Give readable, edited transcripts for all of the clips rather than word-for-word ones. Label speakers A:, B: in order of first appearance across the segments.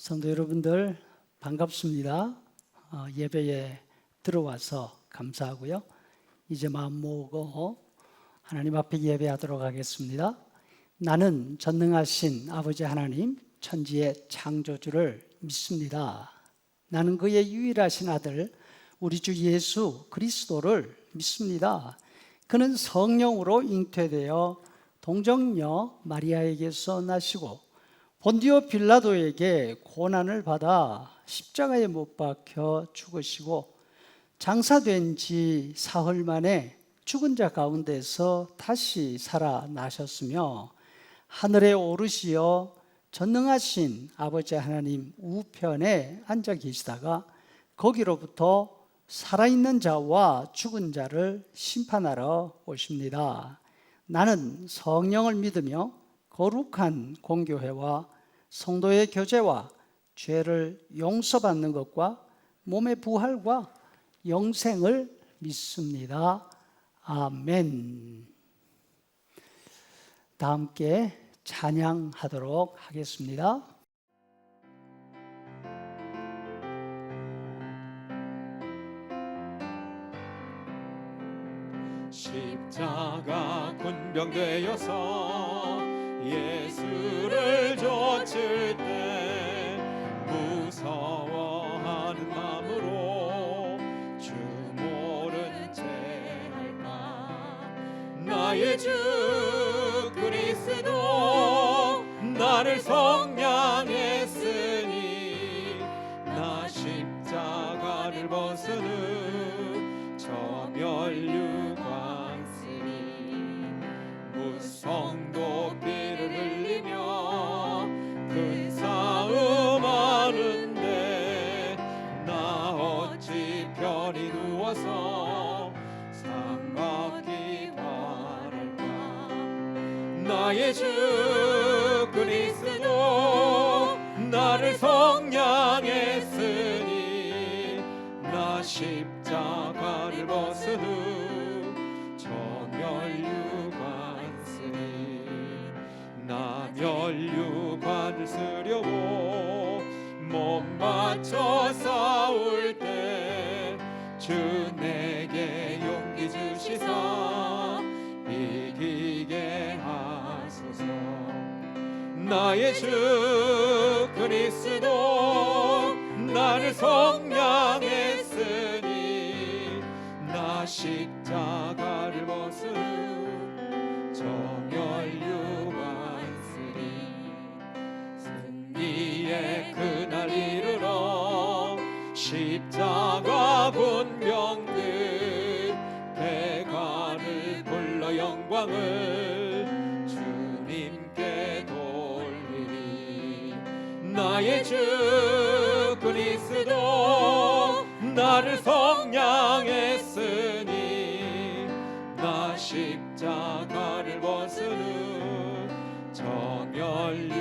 A: 성도 여러분들 반갑습니다. 예배에 들어와서 감사하고요. 이제 마음 모으고 하나님 앞에 예배하도록 하겠습니다. 나는 전능하신 아버지 하나님 천지의 창조주를 믿습니다. 나는 그의 유일하신 아들 우리 주 예수 그리스도를 믿습니다. 그는 성령으로 잉태되어 동정녀 마리아에게서 나시고 본디오 빌라도에게 고난을 받아 십자가에 못 박혀 죽으시고 장사된 지 사흘 만에 죽은 자 가운데서 다시 살아나셨으며 하늘에 오르시어 전능하신 아버지 하나님 우편에 앉아 계시다가 거기로부터 살아있는 자와 죽은 자를 심판하러 오십니다. 나는 성령을 믿으며 거룩한 공교회와 성도의 교제와 죄를 용서받는 것과 몸의 부활과 영생을 믿습니다. 아멘. 다 함께 찬양하도록 하겠습니다.
B: 십자가 군병되어서 예수를 좇을 때 무서워하는 마음으로 주 모른 채 할까. 나의 주 그리스도 나를 속량했으니 나 십자가를 벗은 저 멸류관쓰리 무성도 피를 흘리며 큰 싸움하는데 나 어찌 편히 누워서 삼갑기 바랄까. 나의 주 그리스도 나를 속량했으니 나 십자가를 벗은 후 저 멸류관쓰니 나 멸류관을 쓰려고 몸 바쳐 싸울 때 주 내게 용기 주시사 이기게 하소서. 나의 주 그리스도 나를 속량했으니 나 십자가를 벗은 저 멸류관쓰리 승리의 그날 이르러 십자가 군병들 대가를 불러 영광을 주님께 돌리리. 나의 주 그리스도 나를 속량했으니 나 십자가를 벗은 저 멸류관쓰리.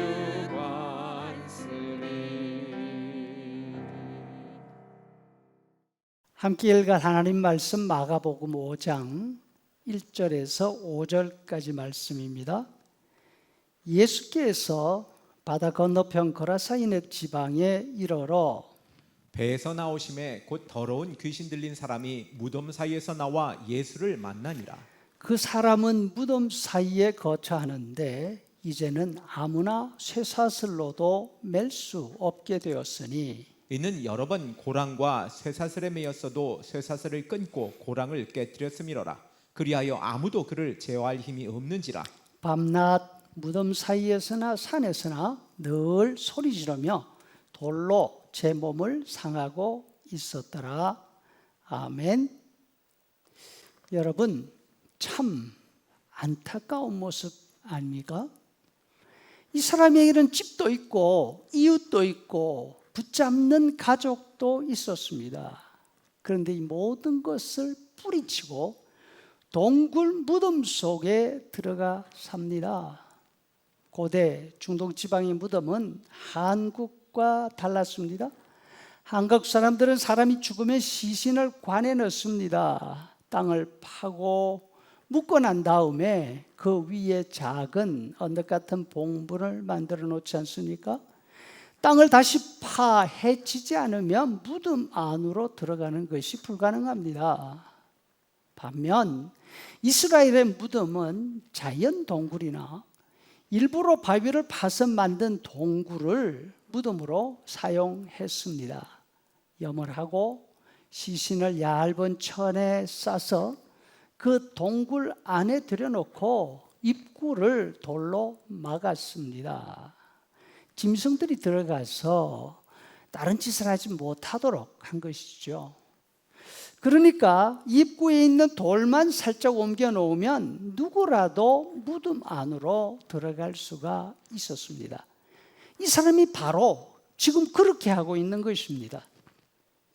A: 함께 읽을 하나님 말씀 마가복음 5장 1절에서 5절까지 말씀입니다. 예수께서 바다 건너편 거라사인의 지방에 이르러
C: 배에서 나오심에 곧 더러운 귀신 들린 사람이 무덤 사이에서 나와 예수를 만나니라.
A: 그 사람은 무덤 사이에 거처하는데 이제는 아무나 쇠사슬로도 맬 수 없게 되었으니
C: 이는 여러 번 고랑과 쇠사슬에 매였어도 쇠사슬을 끊고 고랑을 깨뜨렸음이로라. 그리하여 아무도 그를 제어할 힘이 없는지라.
A: 밤낮 무덤 사이에서나 산에서나 늘 소리 지르며 돌로 제 몸을 상하고 있었더라. 아멘. 여러분, 참 안타까운 모습 아닙니까? 이 사람에게는 집도 있고 이웃도 있고 붙잡는 가족도 있었습니다. 그런데 이 모든 것을 뿌리치고 동굴 무덤 속에 들어가 삽니다. 고대 중동 지방의 무덤은 한국과 달랐습니다. 한국 사람들은 사람이 죽으면 시신을 관에 넣습니다. 땅을 파고 묶어 난 다음에 그 위에 작은 언덕 같은 봉분을 만들어 놓지 않습니까? 땅을 다시 파헤치지 않으면 무덤 안으로 들어가는 것이 불가능합니다. 반면 이스라엘의 무덤은 자연 동굴이나 일부러 바위를 파서 만든 동굴을 무덤으로 사용했습니다. 염을 시신을 얇은 천에 싸서 그 동굴 안에 들여놓고 입구를 돌로 막았습니다. 짐승들이 들어가서 다른 짓을 하지 못하도록 한 것이죠. 그러니까 입구에 있는 돌만 살짝 옮겨 놓으면 누구라도 무덤 안으로 들어갈 수가 있었습니다. 이 사람이 바로 지금 그렇게 하고 있는 것입니다.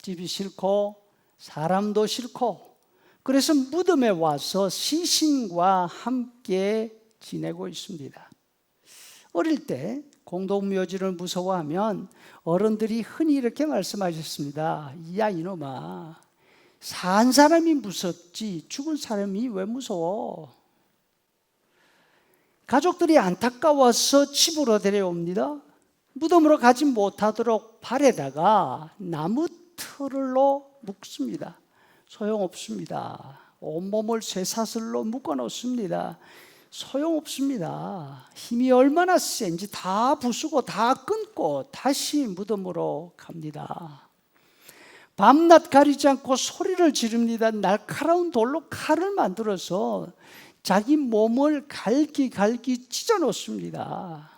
A: 집이 싫고 사람도 싫고 그래서 무덤에 와서 시신과 함께 지내고 있습니다. 어릴 때 공동묘지를 무서워하면 어른들이 흔히 이렇게 말씀하셨습니다. 야 이놈아, 산 사람이 무섭지 죽은 사람이 왜 무서워? 가족들이 안타까워서 집으로 데려옵니다. 무덤으로 가지 못하도록 발에다가 나무 틀로 묶습니다. 소용없습니다. 온몸을 쇠사슬로 묶어놓습니다. 소용없습니다. 힘이 얼마나 센지 다 부수고 다 끊고 다시 무덤으로 갑니다. 밤낮 가리지 않고 소리를 지릅니다. 날카로운 돌로 칼을 만들어서 자기 몸을 갈기 찢어 놓습니다.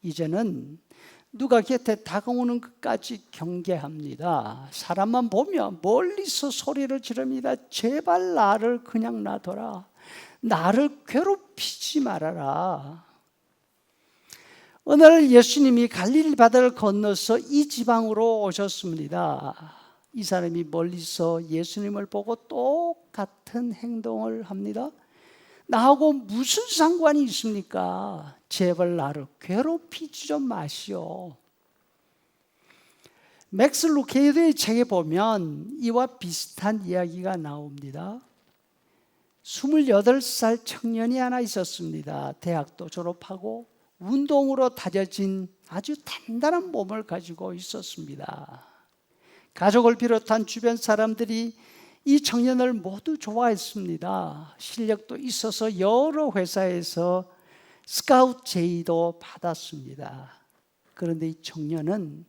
A: 이제는 누가 곁에 다가오는 것까지 경계합니다. 사람만 보면 멀리서 소리를 지릅니다. 제발 나를 그냥 놔둬라. 나를 괴롭히지 말아라. 어느 날 예수님이 갈릴리 바다를 건너서 이 지방으로 오셨습니다. 이 사람이 멀리서 예수님을 보고 똑같은 행동을 합니다. 나하고 무슨 상관이 있습니까? 제발 나를 괴롭히지 좀 마시오. 맥스 루케이드의 책에 보면 이와 비슷한 이야기가 나옵니다. 28살 청년이 하나 있었습니다. 대학도 졸업하고 운동으로 다져진 아주 단단한 몸을 가지고 있었습니다. 가족을 비롯한 주변 사람들이 이 청년을 모두 좋아했습니다. 실력도 있어서 여러 회사에서 스카우트 제의도 받았습니다. 그런데 이 청년은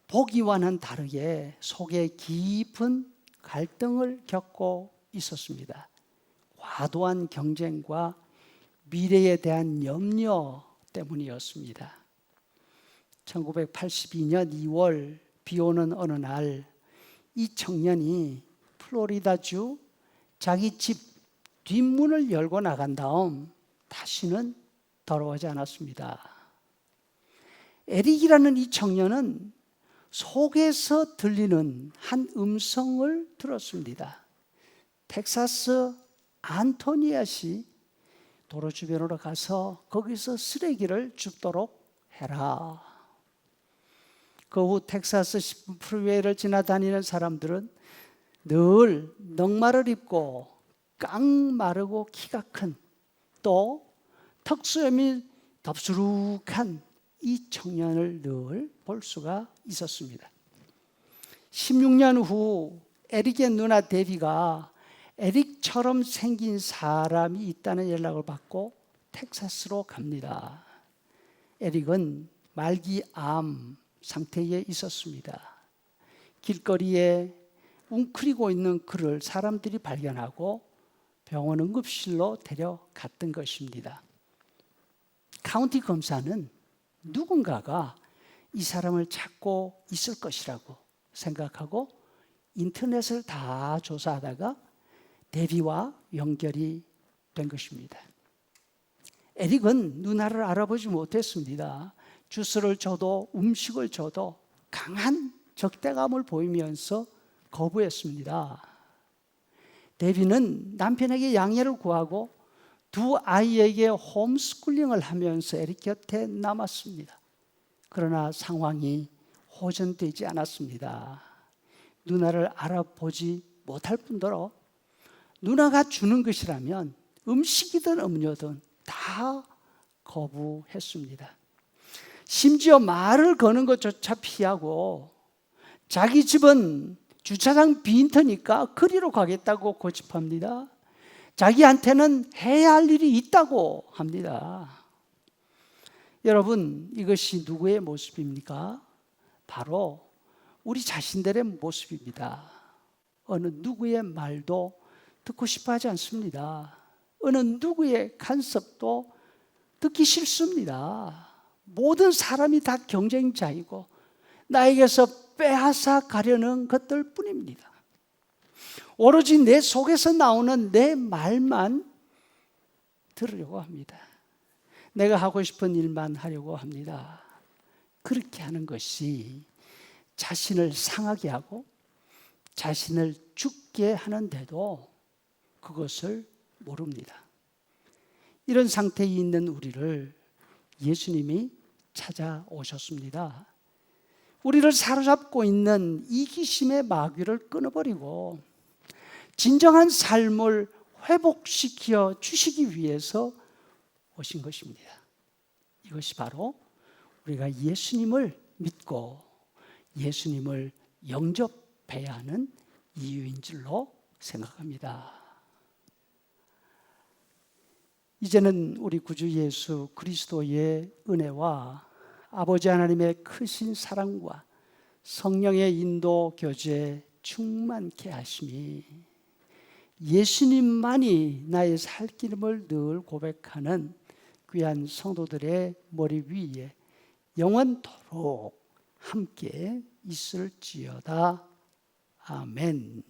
A: 보기와는 다르게 속에 깊은 갈등을 겪고 있었습니다. 과도한 경쟁과 미래에 대한 염려 때문이었습니다. 1982년 2월 비 오는 어느 날 이 청년이 플로리다주 자기 집 뒷문을 열고 나간 다음 다시는 돌아오지 않았습니다. 에릭이라는 이 청년은 속에서 들리는 한 음성을 들었습니다. 텍사스 안토니아시 도로 주변으로 가서 거기서 쓰레기를 줍도록 해라. 그 후 텍사스 10분 프리웨이를 지나다니는 사람들은 늘 넉마를 입고 깡마르고 키가 큰 또 턱수염이 덥수룩한 이 청년을 늘 볼 수가 있었습니다. 16년 후 에릭의 누나 데비가 에릭처럼 생긴 사람이 있다는 연락을 받고 텍사스로 갑니다. 에릭은 말기암 상태에 있었습니다. 길거리에 웅크리고 있는 그를 사람들이 발견하고 병원 응급실로 데려갔던 것입니다. 카운티 검사는 누군가가 이 사람을 찾고 있을 것이라고 생각하고 인터넷을 다 조사하다가 데비와 연결이 된 것입니다. 에릭은 누나를 알아보지 못했습니다. 주스를 줘도 음식을 줘도 강한 적대감을 보이면서 거부했습니다. 데비는 남편에게 양해를 구하고 두 아이에게 홈스쿨링을 하면서 에릭 곁에 남았습니다. 그러나 상황이 호전되지 않았습니다. 누나를 알아보지 못할 뿐더러 누나가 주는 것이라면 음식이든 음료든 다 거부했습니다. 심지어 말을 거는 것조차 피하고 자기 집은 주차장 빈터니까 그리로 가겠다고 고집합니다. 자기한테는 해야 할 일이 있다고 합니다. 여러분, 이것이 누구의 모습입니까? 바로 우리 자신들의 모습입니다. 어느 누구의 말도 듣고 싶어 하지 않습니다. 어느 누구의 간섭도 듣기 싫습니다. 모든 사람이 다 경쟁자이고 나에게서 빼앗아 가려는 것들 뿐입니다. 오로지 내 속에서 나오는 내 말만 들으려고 합니다. 내가 하고 싶은 일만 하려고 합니다. 그렇게 하는 것이 자신을 상하게 하고 자신을 죽게 하는데도 그것을 모릅니다. 이런 상태에 있는 우리를 예수님이 찾아오셨습니다. 우리를 사로잡고 있는 이기심의 마귀를 끊어버리고 진정한 삶을 회복시켜 주시기 위해서 오신 것입니다. 이것이 바로 우리가 예수님을 믿고 예수님을 영접해야 하는 이유인 줄로 생각합니다. 이제는 우리 구주 예수 그리스도의 은혜와 아버지 하나님의 크신 사랑과 성령의 인도 교제 충만케 하심이 예수님만이 나의 살 길임을 늘 고백하는 귀한 성도들의 머리 위에 영원토록 함께 있을지어다. 아멘.